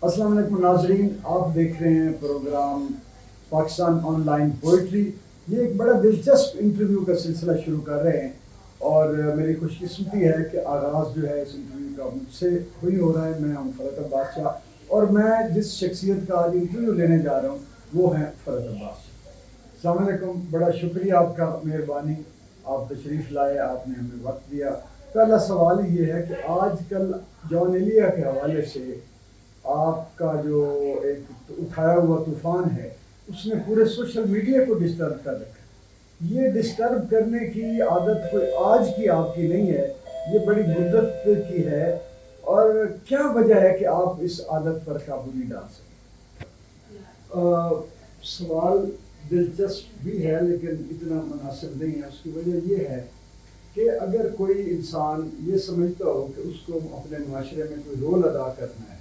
السلام علیکم ناظرین، آپ دیکھ رہے ہیں programme Pakistan online poetry. یہ ایک بڑا دلچسپ انٹرویو کا سلسلہ شروع کر رہے ہیں اور میری خوش قسمتی ہے کہ آغاز جو ہے اس انٹرویو کا مجھ سے وہی ہو رہا ہے۔ میں ہوں فرحت عباس اور میں جس شخصیت کا آج انٹرویو لینے جا رہا ہوں وہ ہیں فرحت عباس۔ السلام علیکم، بڑا شکریہ آپ کا، مہربانی، آپ تشریف لائے، آپ نے ہمیں وقت دیا۔ پہلا سوال یہ ہے کہ آج کل جان ایلیا کے حوالے سے آپ کا جو ایک اٹھایا ہوا طوفان ہے اس نے پورے سوشل میڈیا کو ڈسٹرب کر رکھا ہے۔ یہ ڈسٹرب کرنے کی عادت کوئی آج کی آپ کی نہیں ہے، یہ بڑی مدت کی ہے، اور کیا وجہ ہے کہ آپ اس عادت پر قابو نہیں ڈال سکتے؟ سوال دلچسپ بھی ہے لیکن اتنا مناسب نہیں ہے۔ اس کی وجہ یہ ہے کہ اگر کوئی انسان یہ سمجھتا ہو کہ اس کو اپنے معاشرے میں کوئی رول ادا کرنا ہے،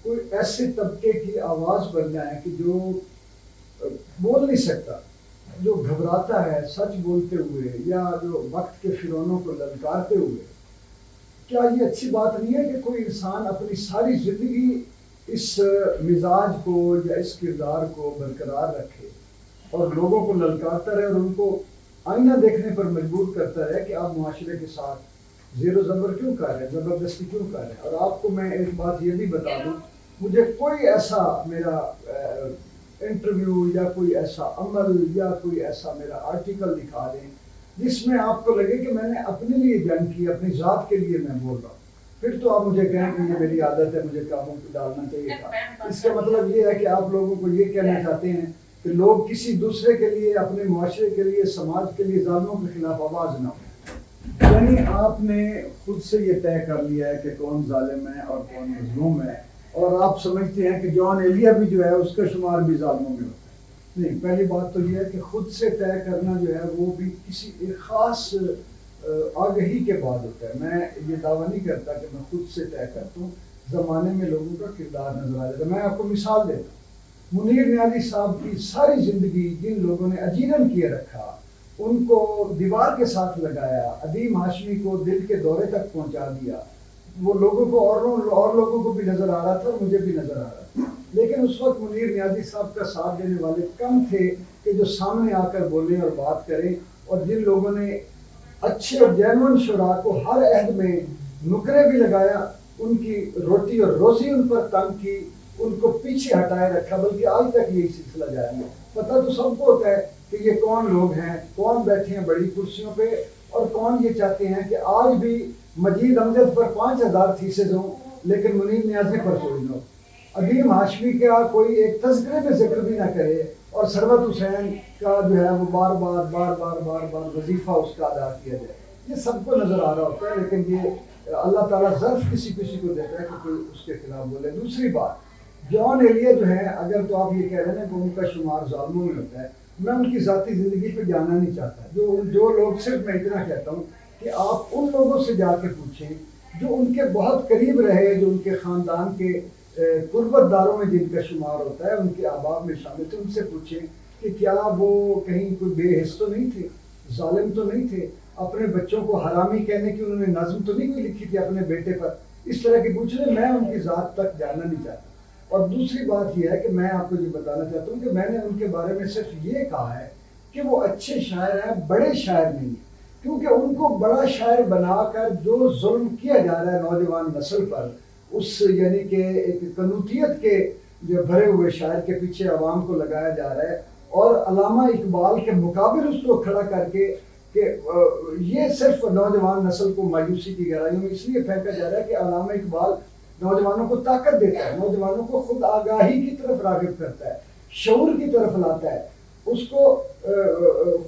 کوئی ایسے طبقے کی آواز بننا ہے کہ جو بول نہیں سکتا، جو گھبراتا ہے سچ بولتے ہوئے یا جو وقت کے فرعونوں کو للکارتے ہوئے، کیا یہ اچھی بات نہیں ہے کہ کوئی انسان اپنی ساری زندگی اس مزاج کو یا اس کردار کو برقرار رکھے اور لوگوں کو للکارتا رہے اور ان کو آئینہ دیکھنے پر مجبور کرتا رہے کہ آپ معاشرے کے ساتھ زیر و زبر کیوں کر رہے ہیں، زبردستی کیوں کر رہے ہیں؟ اور آپ کو میں ایک بات یہ بھی بتا دوں، مجھے کوئی ایسا میرا انٹرویو یا کوئی ایسا عمل یا کوئی ایسا میرا آرٹیکل دکھا دیں جس میں آپ کو لگے کہ میں نے اپنے لیے جنگ کی، اپنی ذات کے لیے میں بول رہا ہوں، پھر تو آپ مجھے کہیں کہ یہ میری عادت ہے، مجھے قابو ڈالنا چاہیے تھا۔ اس کا مطلب یہ ہے کہ آپ لوگوں کو یہ کہنا چاہتے ہیں کہ لوگ کسی دوسرے کے لیے، اپنے معاشرے کے لیے، سماج کے لیے ظالموں کے خلاف آواز نہ ہو۔ یعنی آپ نے خود سے یہ طے کر لیا ہے کہ کون ظالم ہے اور کون مظلوم ہے، اور آپ سمجھتے ہیں کہ جان ایلیا بھی جو ہے اس کا شمار بھی ظالموں میں ہوتا ہے۔ نہیں، پہلی بات تو یہ ہے کہ خود سے طے کرنا جو ہے وہ بھی کسی ایک خاص آگہی کے بعد ہوتا ہے۔ میں یہ دعویٰ نہیں کرتا کہ میں خود سے طے کرتا ہوں، زمانے میں لوگوں کا کردار نظر آ جاتا ہے۔ میں آپ کو مثال دیتا ہوں، منیر نیازی صاحب کی ساری زندگی جن لوگوں نے اجیرن کیے رکھا، ان کو دیوار کے ساتھ لگایا، عدیم ہاشمی کو دل کے دورے تک پہنچا دیا، وہ لوگوں کو اور لوگوں کو بھی نظر آ رہا تھا اور مجھے بھی نظر آ رہا تھا، لیکن اس وقت منیر نیازی صاحب کا ساتھ دینے والے کم تھے کہ جو سامنے آ کر بولیں اور بات کریں، اور جن لوگوں نے اچھے اور جینون شعراء کو ہر عہد میں نکرے بھی لگایا، ان کی روٹی اور روزی ان پر تنگ کی، ان کو پیچھے ہٹائے رکھا، بلکہ آج تک یہی سلسلہ جاری ہے۔ پتہ تو سب کو ہوتا ہے کہ یہ کون لوگ ہیں، کون بیٹھے ہیں بڑی کرسیوں پہ، اور کون یہ چاہتے ہیں کہ آج بھی مجید امجد پر 5000 تھیسز ہوں لیکن منیر نیازی پر کوئی نہ ہو، عدیم ہاشمی کا کوئی ایک تذکرے میں ذکر بھی نہ کرے، اور ثروت حسین کا جو ہے وہ بار بار وظیفہ اس کا ادا کیا جائے۔ یہ سب کو نظر آ رہا ہوتا ہے، لیکن یہ اللہ تعالیٰ ظرف کسی کو دیتا ہے کہ کوئی اس کے خلاف بولے۔ دوسری بات، جان ایلیا جو ہے، اگر تو آپ یہ کہہ رہے ہیں کہ ان کا شمار ظالموں میں ہوتا ہے، میں ان کی ذاتی زندگی پہ جانا نہیں چاہتا۔ جو لوگ، صرف میں اتنا کہتا ہوں کہ آپ ان لوگوں سے جا کے پوچھیں جو ان کے بہت قریب رہے، جو ان کے خاندان کے قربت داروں میں جن کا شمار ہوتا ہے، ان کے احباب میں شامل تھے، ان سے پوچھیں کہ کیا وہ کہیں کوئی بے حس تو نہیں تھے، ظالم تو نہیں تھے، اپنے بچوں کو حرامی کہنے کی انہوں نے نظم تو نہیں کوئی لکھی تھی اپنے بیٹے پر؟ اس طرح کی پوچھ لیں، میں ان کی ذات تک جاننا نہیں چاہتا۔ اور دوسری بات یہ ہے کہ میں آپ کو یہ بتانا چاہتا ہوں کہ میں نے ان کے بارے میں صرف یہ کہا ہے کہ وہ اچھے شاعر ہیں، بڑے شاعر نہیں ہیں، کیونکہ ان کو بڑا شاعر بنا کر جو ظلم کیا جا رہا ہے نوجوان نسل پر، اس یعنی کہ ایک قنوطیت کے جو بھرے ہوئے شاعر کے پیچھے عوام کو لگایا جا رہا ہے، اور علامہ اقبال کے مقابل اس کو کھڑا کر کے کہ یہ صرف نوجوان نسل کو مایوسی کی گہرائیوں میں اس لیے پھینکا جا رہا ہے کہ علامہ اقبال نوجوانوں کو طاقت دیتا ہے، نوجوانوں کو خود آگاہی کی طرف راغب کرتا ہے، شعور کی طرف لاتا ہے، اس کو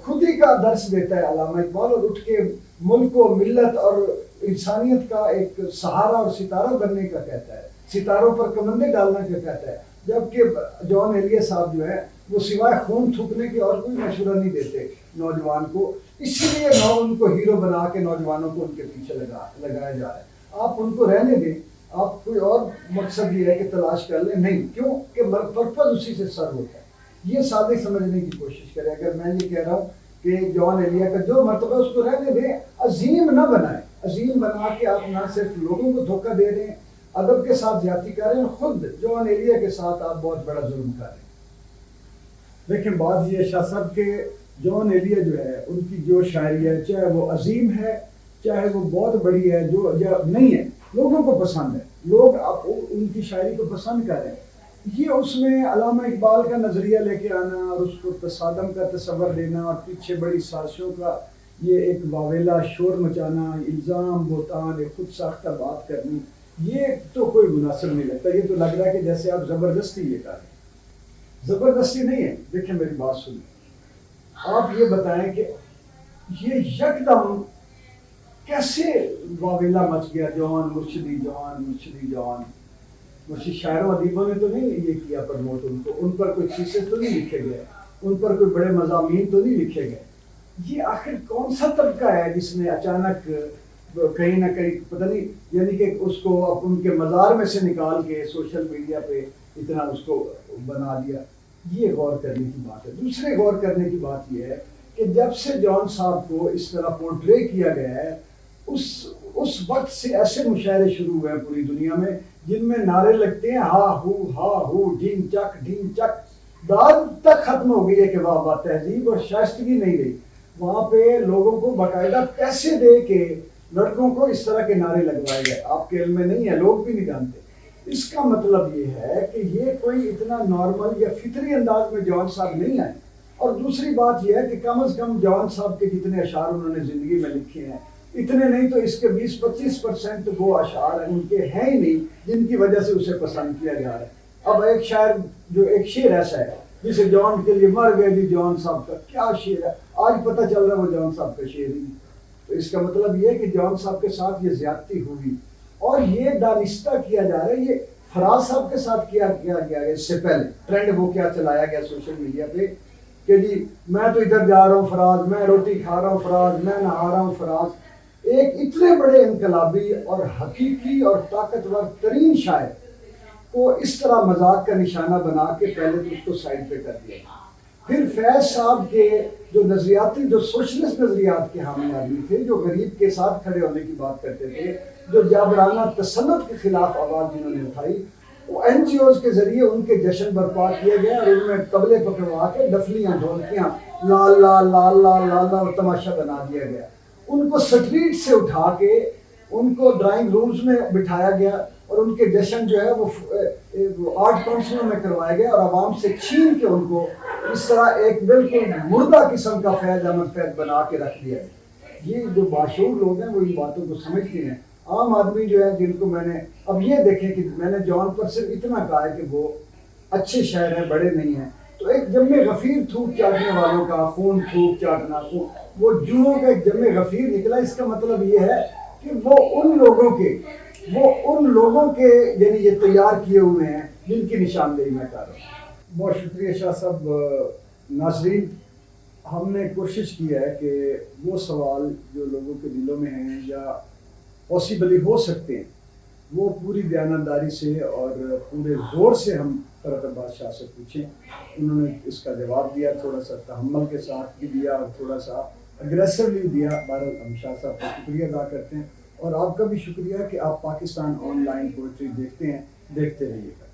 خود ہی کا درس دیتا ہے علامہ اقبال، اور اٹھ کے ملک و ملت اور انسانیت کا ایک سہارا اور ستارہ بننے کا کہتا ہے، ستاروں پر کمندے ڈالنے کا کہتا ہے، جبکہ جان ایلیا صاحب جو ہے وہ سوائے خون تھوکنے کے اور کوئی مشورہ نہیں دیتے نوجوان کو، اس لیے ان کو ہیرو بنا کے نوجوانوں کو ان کے پیچھے لگایا جا رہا ہے۔ آپ ان کو رہنے دیں، آپ کوئی اور مقصد یہ ہے کہ تلاش کر لیں، نہیں، کیوں کہ پرپز اسی سے سر ہوتا ہے۔ یہ سادے سمجھنے کی کوشش کریں۔ اگر میں یہ کہہ رہا ہوں کہ جان ایلیا کا جو مرتبہ اس کو رہنے دیں، عظیم نہ بنائیں، عظیم بنا کے آپ نہ صرف لوگوں کو دھوکہ دے رہے ہیں ادب کے ساتھ زیادتی کر رہے ہیں، خود جون ایلیا کے ساتھ آپ بہت بڑا ظلم کر رہے ہیں۔ دیکھیں بات یہ شاہ صاحب کہ جون ایلیا جو ہے ان کی جو شاعری ہے، چاہے وہ عظیم ہے چاہے وہ بہت بڑی ہے، جو نہیں ہے لوگوں کو پسند ہے، لوگ ان کی شاعری کو پسند کر رہے ہیں۔ یہ اس میں علامہ اقبال کا نظریہ لے کے آنا اور اس کو تصادم کا تصور دینا اور پیچھے بڑی سازشوں کا یہ ایک واویلا شور مچانا، الزام بہتان، ایک خود ساختہ بات کرنی، یہ تو کوئی مناسب نہیں لگتا۔ یہ تو لگ رہا ہے کہ جیسے آپ زبردستی یہ کر رہے ہیں۔ زبردستی نہیں ہے۔ دیکھیں میری بات سنیں، آپ یہ بتائیں کہ یہ یکدم کیسے واویلا مچ گیا، جوان مرشدی جوان مرشدی جوان۔ مرشد شاعروں ادیبوں نے تو نہیں یہ کیا پرموٹ ان کو، ان پر کوئی قصے تو نہیں لکھے گئے، ان پر کوئی بڑے مضامین تو نہیں لکھے گئے۔ یہ آخر کون سا طبقہ ہے جس نے اچانک کہیں نہ کہیں پتہ نہیں، یعنی کہ اس کو ان کے مزار میں سے نکال کے سوشل میڈیا پہ اتنا اس کو بنا دیا۔ یہ غور کرنے کی بات ہے۔ دوسرے غور کرنے کی بات یہ ہے کہ جب سے جون صاحب کو اس طرح پورٹرے کیا گیا ہے، اس وقت سے ایسے مشاعرے شروع ہوئے ہیں پوری دنیا میں جن میں نعرے لگتے ہیں ہا ہو ڈھین چک، داد تک ختم ہو گئی ہے کہ واہ واہ، تہذیب اور شائستگی نہیں رہی۔ وہاں پہ لوگوں کو باقاعدہ پیسے دے کے لڑکوں کو اس طرح کے نعرے لگوائے گئے۔ آپ کے علم میں نہیں ہے، لوگ بھی نہیں جانتے۔ اس کا مطلب یہ ہے کہ یہ کوئی اتنا نارمل یا فطری انداز میں جوان صاحب نہیں آئے۔ اور دوسری بات یہ ہے کہ کم از کم جوان صاحب کے جتنے اشعار انہوں نے زندگی میں لکھے ہیں، اتنے نہیں تو اس کے 20-25% وہ اشعار ہیں ان کے ہیں ہی نہیں جن کی وجہ سے اسے پسند کیا جا رہا ہے۔ اب ایک شاعر جو ایک شعر ایسا ہے جسے جوان کے لیے مر گئے جی جوان صاحب کا، کیا شعر ہے، آج پتہ چل رہا ہے وہ جوان صاحب کا شعر ہی۔ تو اس کا مطلب یہ ہے کہ جوان صاحب کے ساتھ یہ زیادتی ہوئی اور یہ دانستہ کیا جا رہا ہے۔ یہ فراز صاحب کے ساتھ کیا گیا ہے اس سے پہلے، ٹرینڈ وہ کیا چلایا گیا سوشل میڈیا پہ کہ جی میں تو ادھر جا رہا ہوں فراز، میں روٹی کھا رہا ہوں فراز، میں نہا رہا ہوں فراز۔ ایک اتنے بڑے انقلابی اور حقیقی اور طاقتور ترین شاعر کو اس طرح مذاق کا نشانہ بنا کے پہلے تو اس کو سائڈ پہ کر دیا۔ پھر فیض صاحب کے جو نظریاتی، جو سوشلسٹ نظریات کے حامی آدمی تھے، جو غریب کے ساتھ کھڑے ہونے کی بات کرتے تھے، جو جابرانہ تسلط کے خلاف آواز جنہوں نے اٹھائی، وہ این جی اوز کے ذریعے ان کے جشن برپا کیے گئے اور ان میں طبلے پکڑوا کے ڈفلیاں ڈھولکیاں لال لال لال لال لال اور تماشا بنا دیا گیا۔ ان کو سٹریٹ سے اٹھا کے ان کو ڈرائنگ رومز میں بٹھایا گیا اور ان کے جشن جو ہے وہ آرٹ کونسلوں میں کروائے گئے اور عوام سے چھین کے ان کو اس طرح ایک بالکل مردہ قسم کا فیض احمد فیض بنا کے رکھ دیا۔ یہ جو باشعور لوگ ہیں وہ ان باتوں کو سمجھتے ہیں۔ عام آدمی جو ہے جن کو میں نے اب یہ دیکھیں کہ میں نے جون پر صرف اتنا کہا ہے کہ وہ اچھے شاعر ہیں، بڑے نہیں ہیں، تو ایک جم غفیر تھوک چاٹنے والوں کا خون تھوک چاٹنا، وہ جوؤں کا ایک جم غفیر نکلا۔ اس کا مطلب یہ ہے کہ وہ ان لوگوں کے یعنی یہ تیار کیے ہوئے ہیں جن کی نشاندہی میں کر رہا ہوں۔ بہت شکریہ شاہ صاحب۔ ناظرین، ہم نے کوشش کی ہے کہ وہ سوال جو لوگوں کے دلوں میں ہیں یا پاسبلی ہو سکتے ہیں وہ پوری دیانتداری سے اور پورے زور سے ہم فرقت بادشاہ سے پوچھیں۔ انہوں نے اس کا جواب دیا، تھوڑا سا تحمل کے ساتھ بھی دیا اور تھوڑا سا اگریسولی دیا۔ بہرحال ہم شاہ صاحب کا شکریہ ادا کرتے ہیں اور آپ کا بھی شکریہ کہ آپ پاکستان آن لائن پوئٹری دیکھتے ہیں، دیکھتے رہیے گا۔